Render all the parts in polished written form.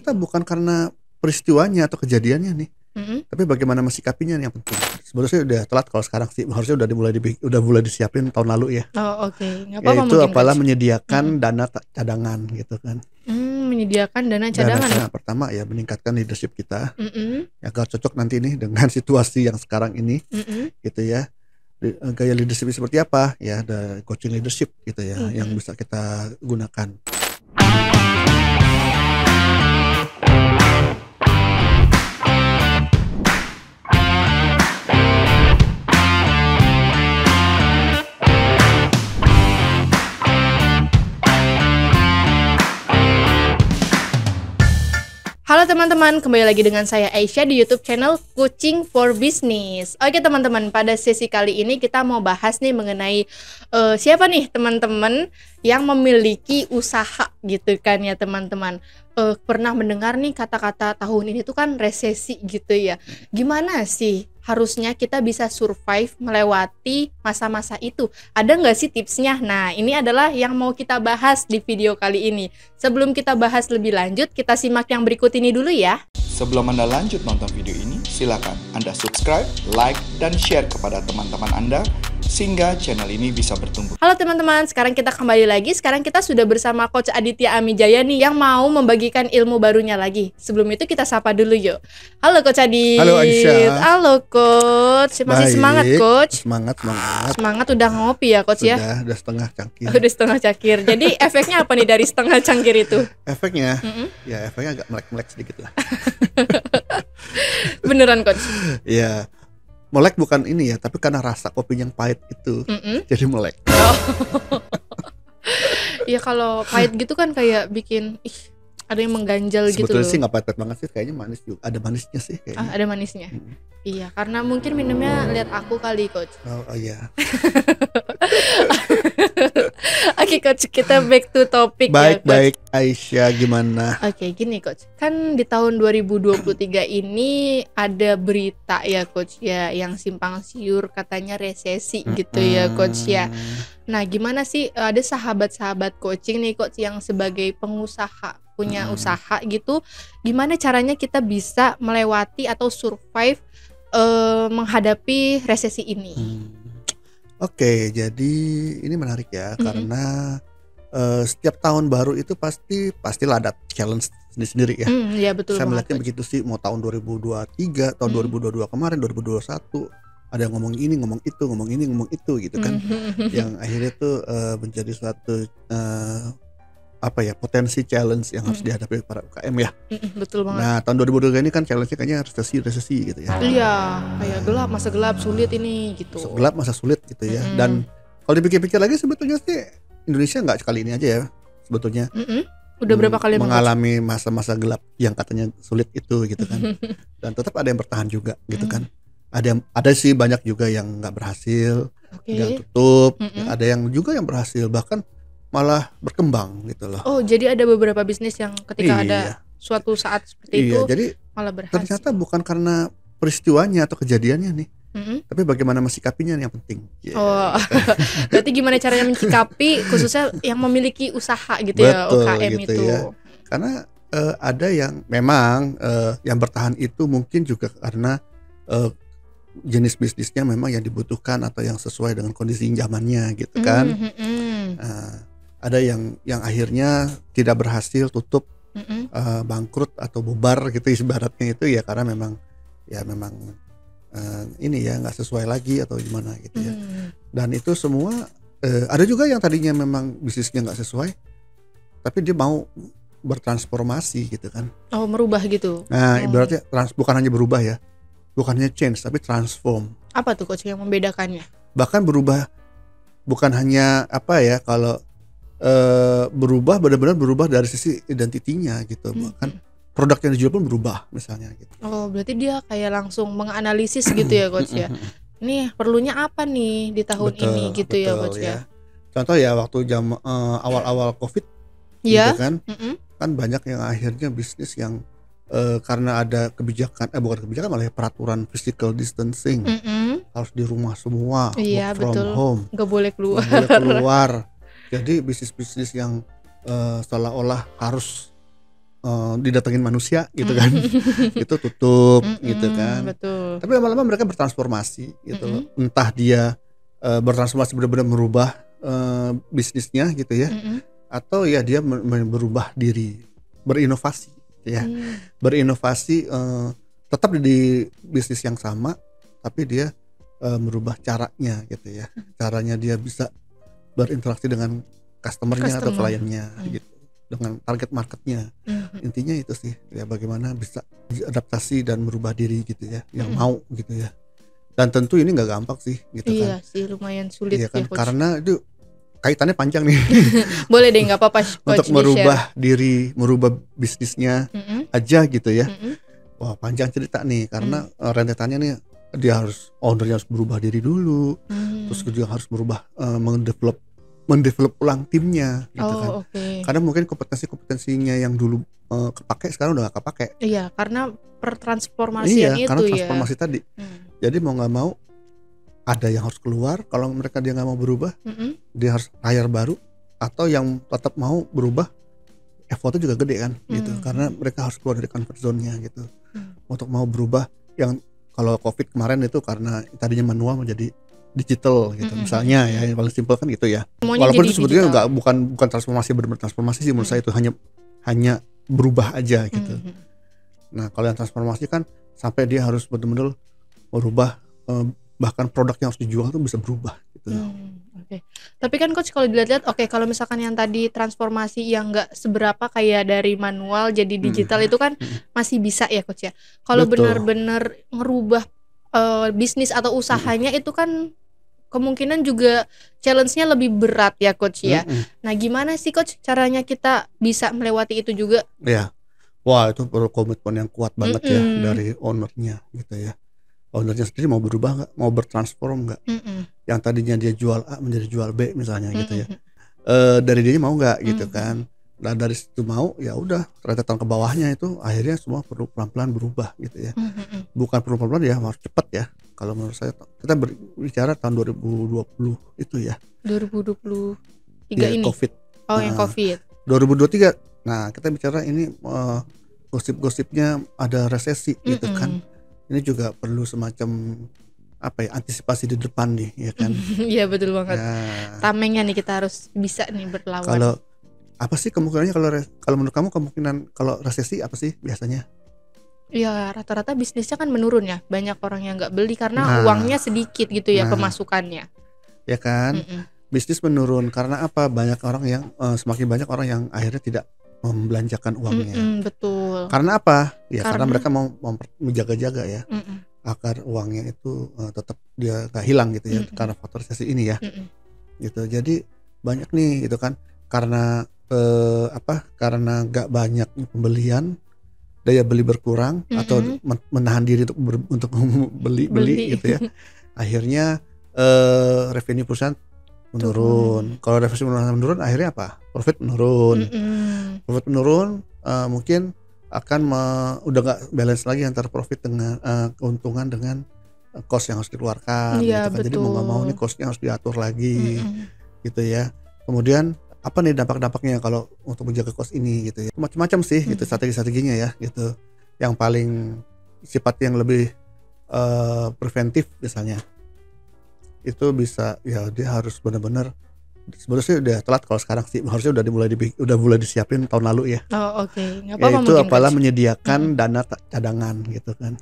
ternyata bukan karena peristiwanya atau kejadiannya nih, Mhm. tapi bagaimana mensikapinya yang penting. Sebenarnya udah telat kalau sekarang sih, harusnya udah mulai disiapin tahun lalu ya. Oh, oke, nggak apa-apa Yaitu mungkin, apalah Coach. menyediakan dana cadangan gitu kan. Menyediakan dana Dana cadangan ya? cadangan pertama ya meningkatkan leadership kita, Mhm, agar cocok nanti nih dengan situasi yang sekarang ini mhm, gitu ya. Gaya leadership seperti apa ya, ada coaching leadership gitu ya yang mhm. bisa kita gunakan. Halo teman-teman, kembali lagi dengan saya Aisyah di YouTube channel Coaching for Business. Oke teman-teman, pada sesi kali ini kita mau bahas nih mengenai siapa nih teman-teman yang memiliki usaha gitu kan ya teman-teman. Pernah mendengar nih kata-kata tahun ini tuh kan resesi gitu ya. Gimana sih harusnya kita bisa survive melewati masa-masa itu? Ada nggak sih tipsnya? Nah, ini adalah yang mau kita bahas di video kali ini. Sebelum kita bahas lebih lanjut, kita simak yang berikut ini dulu ya. Sebelum Anda lanjut nonton video ini, silakan Anda subscribe, like, dan share kepada teman-teman Anda sehingga channel ini bisa bertumbuh. Halo teman-teman, sekarang kita kembali lagi. Sekarang kita sudah bersama Coach Aditya Amijaya nih yang mau membagikan ilmu barunya lagi. Sebelum itu kita sapa dulu yuk. Halo Coach Adit. Halo Aisyah. Halo Coach. Masih Baik. semangat Coach? Semangat. Semangat udah ngopi ya Coach ya? Udah setengah cangkir. Udah setengah cangkir. Jadi efeknya apa nih dari setengah cangkir itu? Efeknya, ya efeknya agak melek-melek sedikit lah. Beneran Coach? Ya, melek bukan ini ya, tapi karena rasa kopi yang pahit itu, jadi melek. Ya kalau pahit gitu kan kayak bikin ada yang mengganjal gitu Sebetulnya loh. sih nggak pahit banget sih, kayaknya manis juga. Ada manisnya sih kayaknya. Ada manisnya. Iya, karena mungkin minumnya lihat aku kali Coach. Oh iya. Oke Coach, kita back to topic ya Coach. Baik Aisyah, gimana? Oke, gini Coach. Kan di tahun 2023 ini ada berita ya Coach ya, yang simpang siur katanya resesi gitu ya Coach ya. Nah, gimana sih ada sahabat-sahabat coaching nih Coach yang sebagai pengusaha, punya usaha gitu, gimana caranya kita bisa melewati atau survive menghadapi resesi ini? Oke, jadi ini menarik ya, karena setiap tahun baru itu pastilah ada challenge sendiri-sendiri ya. Ya betul Saya banget melihatnya Coach. begitu sih, mau tahun 2023, tahun 2022 kemarin, 2021 ada yang ngomong ini, ngomong itu, ngomong ini, ngomong itu gitu kan. Yang akhirnya tuh menjadi suatu potensi challenge yang harus dihadapi para UKM ya. Betul banget. Nah, tahun 2023 ini kan challenge-nya kayaknya resesi gitu ya. Iya, kayak gelap, masa gelap sulit ini gitu. Gelap masa sulit gitu ya. Dan kalau dipikir-pikir lagi sebetulnya sih Indonesia nggak sekali ini aja ya sebetulnya. Udah berapa kali mengalami masa-masa gelap yang katanya sulit itu gitu kan. Dan tetap ada yang bertahan juga gitu kan. Ada sih banyak juga yang nggak berhasil, yang tutup. Ada yang juga yang berhasil, bahkan malah berkembang gitu loh. Oh, jadi ada beberapa bisnis yang ketika ada suatu saat seperti itu jadi malah berhasil. ternyata bukan karena peristiwanya atau kejadiannya nih, tapi bagaimana mensikapinya yang penting. Oh, berarti gimana caranya mencikapi khususnya yang memiliki usaha gitu ya, Betul, UKM gitu itu. ya. Karena ada yang memang yang bertahan itu mungkin juga karena jenis bisnisnya memang yang dibutuhkan atau yang sesuai dengan kondisi zamannya gitu kan. Ada yang akhirnya tidak berhasil, tutup, bangkrut atau bubar gitu ibaratnya itu ya karena memang ini ya nggak sesuai lagi atau gimana gitu ya. Dan itu semua ada juga yang tadinya memang bisnisnya nggak sesuai, tapi dia mau bertransformasi gitu kan. Oh, merubah gitu. Nah, ibaratnya bukan hanya berubah ya, bukan hanya change tapi transform. Apa tuh Coach yang membedakannya? Bahkan berubah bukan hanya kalau berubah benar-benar berubah dari sisi identitinya gitu. Bahkan produk yang dijual pun berubah misalnya gitu. Oh, berarti dia kayak langsung menganalisis gitu ya Coach ya. Ini perlunya apa nih di tahun ini gitu ya Coach ya. Contoh ya waktu awal-awal Covid gitu kan. Kan banyak yang akhirnya bisnis yang karena ada bukan kebijakan malah peraturan physical distancing. Harus di rumah semua, Iya, work from betul. home. Gak boleh keluar. Nggak boleh keluar. Jadi bisnis-bisnis yang seolah-olah harus didatengin manusia gitu kan. Itu tutup gitu kan. Betul. Tapi lama-lama mereka bertransformasi gitu loh. Entah dia bertransformasi benar-benar merubah bisnisnya gitu ya, atau ya dia berubah diri, berinovasi ya. Berinovasi tetap di bisnis yang sama, tapi dia merubah caranya gitu ya. Caranya dia bisa berinteraksi dengan customernya atau kliennya gitu, dengan target marketnya. Intinya itu sih ya, bagaimana bisa adaptasi dan merubah diri gitu ya, yang mau gitu ya. Dan tentu ini nggak gampang sih gitu kan. Iya sih, lumayan sulit Iya kan, ya, Coach. karena itu kaitannya panjang nih. Boleh deh, nggak apa-apa Coach, Untuk merubah diri, merubah bisnisnya aja gitu ya. Wah, panjang cerita nih, karena rentetannya nih dia harus, ownernya harus berubah diri dulu, terus dia harus berubah, mendevelop ulang timnya gitu kan. Karena mungkin kompetensinya yang dulu kepake sekarang udah gak kepake. Iya, karena pertransformasian itu karena ya. transformasi tadi. Jadi mau nggak mau ada yang harus keluar. Kalau mereka dia nggak mau berubah, dia harus hire baru, atau yang tetap mau berubah, effortnya juga gede kan gitu. Karena mereka harus keluar dari comfort zone-nya gitu. Untuk mau berubah, yang kalau COVID kemarin itu karena tadinya manual menjadi digital gitu, misalnya ya, yang paling simpel kan gitu ya. Semuanya walaupun jadi itu sebetulnya digital. bukan transformasi, benar-benar transformasi sih menurut saya, itu hanya berubah aja gitu. Nah, kalau yang transformasi kan sampai dia harus benar-benar merubah, bahkan produk yang harus dijual tuh bisa berubah gitu. Tapi kan Coach, kalau dilihat-lihat, kalau misalkan yang tadi transformasi yang nggak seberapa kayak dari manual jadi digital itu kan masih bisa ya Coach ya. Kalau Betul. benar-benar ngerubah bisnis atau usahanya itu kan kemungkinan juga challenge-nya lebih berat ya Coach ya. Nah, gimana sih Coach caranya kita bisa melewati itu juga? Ya, wah itu perlu komitmen yang kuat banget ya dari ownernya gitu ya. Ownernya sendiri mau berubah nggak, mau bertransform nggak, yang tadinya dia jual A menjadi jual B misalnya gitu ya. Dari dia mau nggak gitu kan. Dan dari situ mau, ya udah rentetan ke bawahnya itu akhirnya semua perlu pelan-pelan berubah gitu ya. Bukan perlu pelan-pelan ya, harus cepat ya. Kalau menurut saya kita berbicara tahun 2020 itu ya. 2023 ya, ini. COVID. Yang COVID. 2023. Nah, kita bicara ini gosip-gosipnya ada resesi gitu kan. Ini juga perlu semacam antisipasi di depan nih ya kan. Iya betul banget. Ya. Tamengnya nih kita harus bisa nih berlawan. Kalau apa sih kemungkinannya, kalau menurut kamu kemungkinan kalau resesi apa sih biasanya? Ya rata-rata bisnisnya kan menurun ya. Banyak orang yang nggak beli karena uangnya sedikit gitu ya, pemasukannya. Ya kan, bisnis menurun karena apa? Banyak orang yang semakin banyak orang yang akhirnya tidak membelanjakan uangnya. Betul. Karena apa? Ya karena mereka mau menjaga-jaga ya, agar uangnya itu tetap dia nggak hilang gitu ya, karena faktor resesi ini ya. Gitu. Jadi banyak nih gitu kan, karena karena nggak banyak pembelian, daya beli berkurang atau menahan diri untuk beli gitu ya. Akhirnya revenue perusahaan menurun. Kalau revenue menurun akhirnya apa? Profit menurun. Profit menurun, mungkin akan udah nggak balance lagi antara profit dengan keuntungan dengan cost yang harus dikeluarkan gitu kan. Jadi mau nggak mau nih costnya harus diatur lagi gitu ya. Kemudian apa nih dampak-dampaknya kalau untuk menjaga cost ini gitu ya. Macam-macam sih gitu strategi-strateginya ya gitu. Yang paling sifat yang lebih preventif misalnya, itu bisa ya dia harus benar-benar, sebenarnya udah telat kalau sekarang sih, harusnya udah mulai disiapin tahun lalu ya. Nggak apa-apa. Itu apalah menyediakan dana cadangan gitu kan.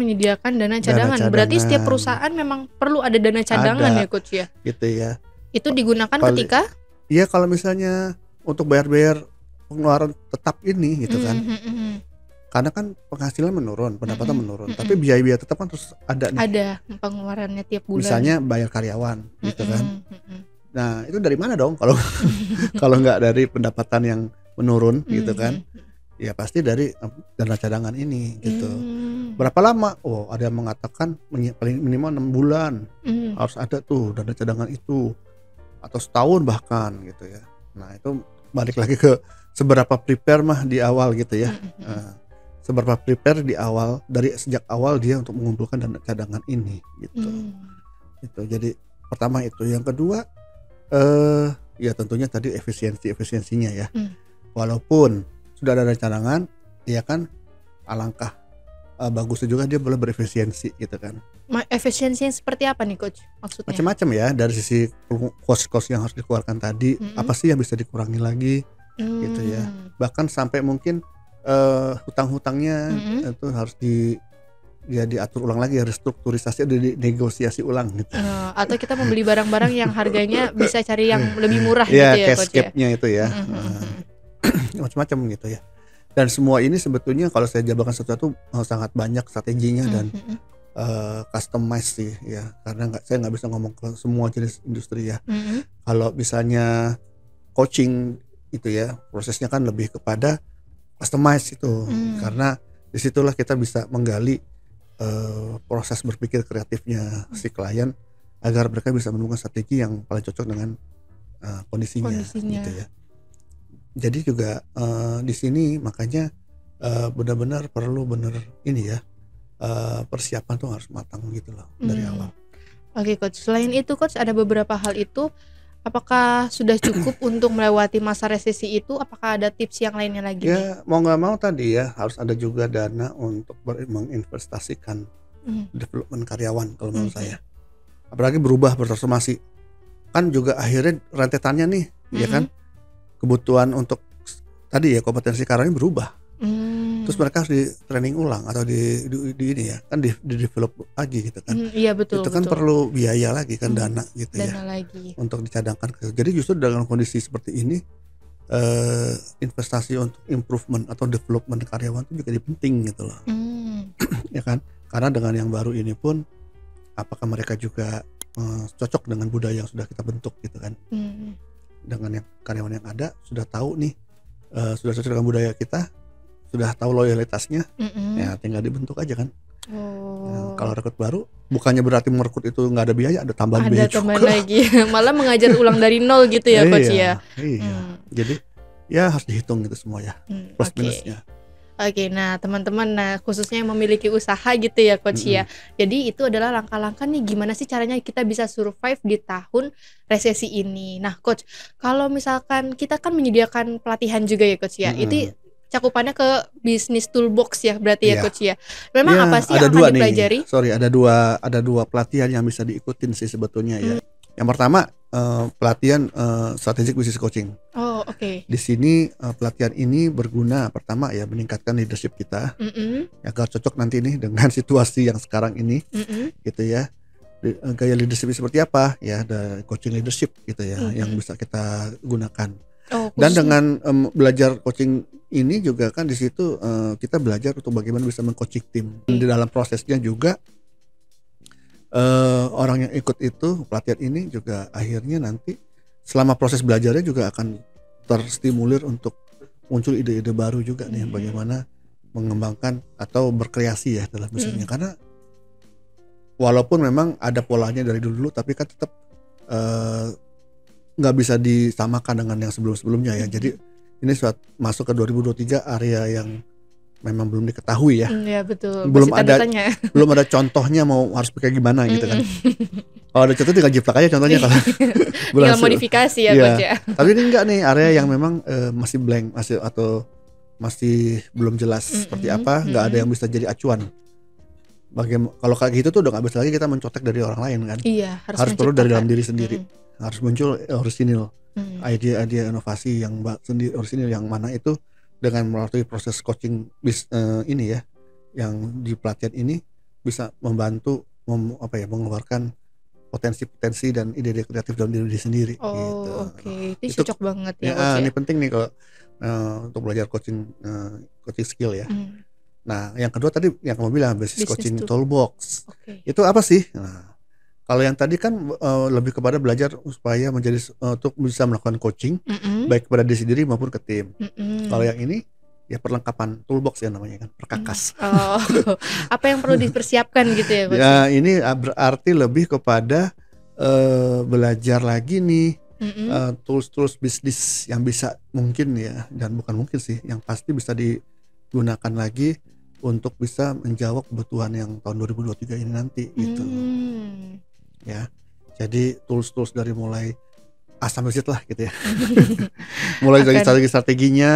Menyediakan dana cadangan. Berarti setiap perusahaan memang perlu ada dana cadangan ya Coach ya. Gitu ya. Itu digunakan ketika? Iya, kalau misalnya untuk bayar pengeluaran tetap ini gitu kan. Karena kan penghasilan menurun, pendapatan menurun, tapi biaya-biaya tetap kan terus ada nih. Ada pengeluarannya tiap bulan. Misalnya bayar karyawan gitu kan. Nah, itu dari mana dong kalau kalau nggak dari pendapatan yang menurun gitu kan. Ya pasti dari dana cadangan ini gitu. Berapa lama? Oh, ada yang mengatakan paling minimal 6 bulan harus ada tuh dana cadangan itu, atau setahun bahkan gitu ya. Nah, itu balik lagi ke seberapa prepare mah di awal gitu ya. Seberapa prepare di awal, dari sejak awal dia untuk mengumpulkan dana cadangan ini gitu. Itu jadi pertama itu. Yang kedua ya tentunya tadi efisiensinya ya. Walaupun sudah ada cadangan, ya kan, alangkah bagusnya juga dia boleh berefisiensi gitu kan. Efisiensi yang seperti apa nih coach maksudnya? Macam-macam ya, dari sisi cost yang harus dikeluarkan tadi, apa sih yang bisa dikurangi lagi gitu ya. Bahkan sampai mungkin hutang-hutangnya itu harus diatur ulang lagi, restrukturisasi, dinegosiasi ulang gitu. Atau kita membeli barang-barang yang harganya bisa cari yang lebih murah gitu ya, ya cash coach ya. gap-nya itu ya. Macam-macam gitu ya. Dan semua ini sebetulnya kalau saya jabarkan satu-satu sangat banyak strateginya dan customize sih ya, karena saya nggak bisa ngomong ke semua jenis industri ya. Kalau misalnya coaching itu ya, prosesnya kan lebih kepada customize itu, karena disitulah kita bisa menggali proses berpikir kreatifnya si klien agar mereka bisa menemukan strategi yang paling cocok dengan kondisinya gitu ya. Jadi juga di sini makanya benar-benar perlu ini ya, persiapan tuh harus matang gitu loh dari awal. Oke coach, selain itu coach ada beberapa hal itu, apakah sudah cukup untuk melewati masa resesi itu? Apakah ada tips yang lainnya lagi? Ya mau nggak mau tadi ya harus ada juga dana untuk menginvestasikan development karyawan kalau menurut saya. Apalagi berubah, bertransformasi, kan juga akhirnya rentetannya nih, ya kan, kebutuhan untuk tadi ya kompetensi karyawan berubah. Terus mereka harus di training ulang atau di ini ya kan, di develop lagi gitu kan. Iya betul. Itu kan perlu biaya lagi kan, dana gitu dana ya lagi untuk dicadangkan. Jadi justru dengan kondisi seperti ini investasi untuk improvement atau development karyawan itu juga penting gitu loh. Ya kan, karena dengan yang baru ini pun apakah mereka juga cocok dengan budaya yang sudah kita bentuk gitu kan. Dengan yang karyawan yang ada sudah tahu nih, sudah cocok dengan budaya kita, sudah tahu loyalitasnya, ya tinggal dibentuk aja kan. Nah, kalau rekrut baru bukannya berarti merekrut itu nggak ada biaya, ada tambahan biaya juga. Lagi malah mengajar ulang dari nol gitu ya coach ya. Iya. Jadi ya harus dihitung gitu semua ya, plus minusnya. Oke, nah teman-teman, khususnya yang memiliki usaha gitu ya coach ya. Jadi itu adalah langkah-langkah nih gimana sih caranya kita bisa survive di tahun resesi ini. Nah coach, kalau misalkan kita kan menyediakan pelatihan juga ya coach ya, itu cakupannya ke bisnis toolbox ya berarti ya coach ya. Memang apa sih yang akan dipelajari? Ada dua pelatihan yang bisa diikutin sih sebetulnya ya. Yang pertama pelatihan strategic business coaching. Oh oke. Di sini pelatihan ini berguna pertama ya meningkatkan leadership kita agar cocok nanti nih dengan situasi yang sekarang ini gitu ya. Gaya leadership seperti apa ya, ada coaching leadership gitu ya yang bisa kita gunakan. Dan dengan belajar coaching ini juga kan di situ kita belajar untuk bagaimana bisa meng-coaching tim. Di dalam prosesnya juga orang yang ikut itu pelatihan ini juga akhirnya nanti selama proses belajarnya juga akan terstimulir untuk muncul ide-ide baru juga nih, bagaimana mengembangkan atau berkreasi ya dalam bisnisnya. Karena walaupun memang ada polanya dari dulu tapi kan tetap nggak bisa disamakan dengan yang sebelum-sebelumnya ya. Jadi ini masuk ke 2023 area yang memang belum diketahui ya. Iya betul. Belum ada contohnya mau harus pakai gimana gitu kan. Kalau ada contoh tinggal jiplak aja contohnya kalau tinggal modifikasi ya coach ya. Tapi ini enggak nih, area yang memang masih blank, masih belum jelas seperti apa, nggak ada yang bisa jadi acuan. Kalau kayak gitu tuh udah nggak bisa lagi kita mencontek dari orang lain kan. Iya, harus perlu dari dalam diri sendiri. Harus muncul orisinil, ide-ide inovasi yang orisinil yang mana itu dengan melalui proses coaching ini ya, yang di pelatihan ini bisa membantu mengeluarkan potensi-potensi dan ide-ide kreatif dalam diri sendiri. Oh oke. Itu cocok banget ya. Ini penting nih kalau untuk belajar coaching skill ya. Nah yang kedua tadi yang kamu bilang business coaching toolbox. Itu apa sih? Nah kalau yang tadi kan lebih kepada belajar supaya untuk bisa melakukan coaching baik kepada diri sendiri maupun ke tim. Kalau yang ini ya perlengkapan toolbox ya namanya kan, perkakas. Apa yang perlu dipersiapkan gitu ya coach? Ya ini berarti lebih kepada belajar lagi nih tools bisnis yang bisa mungkin ya, dan bukan mungkin sih, yang pasti bisa digunakan lagi untuk bisa menjawab kebutuhan yang tahun 2023 ini nanti gitu. Ya, jadi tools dari mulai A sampai Z lah gitu ya. Mulai dari strateginya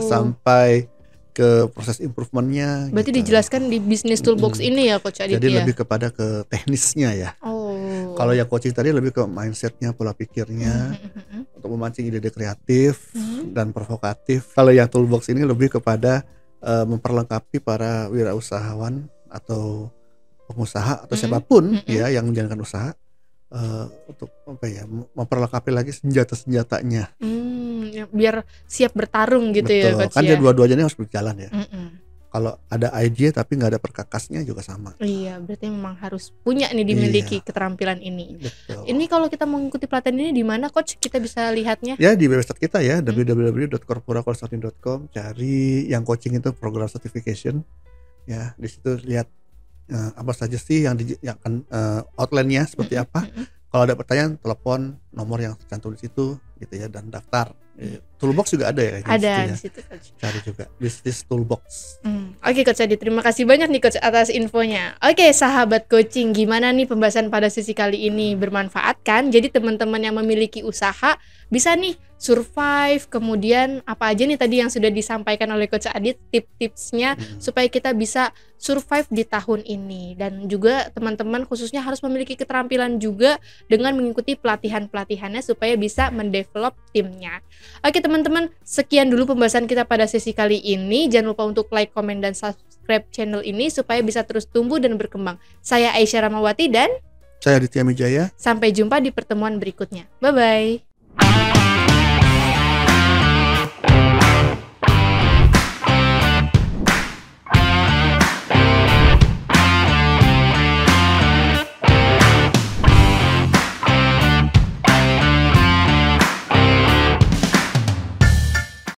sampai ke proses improvementnya. Berarti gitu. Dijelaskan di Business Toolbox ini ya Coach Adit. Jadi ya? lebih kepada ke teknisnya ya. Kalau yang coaching tadi lebih ke mindsetnya, pola pikirnya, untuk memancing ide-ide kreatif dan provokatif. Kalau yang toolbox ini lebih kepada memperlengkapi para wirausahawan atau pengusaha atau siapapun ya yang menjalankan usaha untuk memperlengkapi lagi senjata-senjatanya. Biar siap bertarung gitu. Betul. Ya Coach. Kan ya? dua-duanya harus berjalan ya. Kalau ada idea tapi nggak ada perkakasnya juga sama. Iya, berarti memang harus punya nih dimiliki keterampilan ini. Betul. Ini kalau kita mengikuti pelatihan ini di mana Coach kita bisa lihatnya? Ya di website kita ya www.corporaconsulting.com, cari yang coaching itu program certification. Ya, di situ lihat apa saja sih yang akan outline-nya seperti apa. Kalau ada pertanyaan, telepon nomor yang tercantum di situ gitu ya, dan daftar. Toolbox juga ada ya? Ada di situ Coach. Cari juga Business Toolbox. Oke Coach Adit, terima kasih banyak nih Coach atas infonya. Oke sahabat coaching, gimana nih pembahasan pada sesi kali ini, bermanfaat kan? Jadi teman-teman yang memiliki usaha bisa nih survive, kemudian apa aja nih tadi yang sudah disampaikan oleh Coach Adit, tip-tipsnya supaya kita bisa survive di tahun ini. Dan juga teman-teman khususnya harus memiliki keterampilan juga dengan mengikuti pelatihan-pelatihannya supaya bisa mendevelop timnya. Oke teman-teman, sekian dulu pembahasan kita pada sesi kali ini. Jangan lupa untuk like, komen, dan subscribe channel ini supaya bisa terus tumbuh dan berkembang. Saya Aisyah Ramawati dan saya Aditya Mijaya. Sampai jumpa di pertemuan berikutnya. Bye-bye.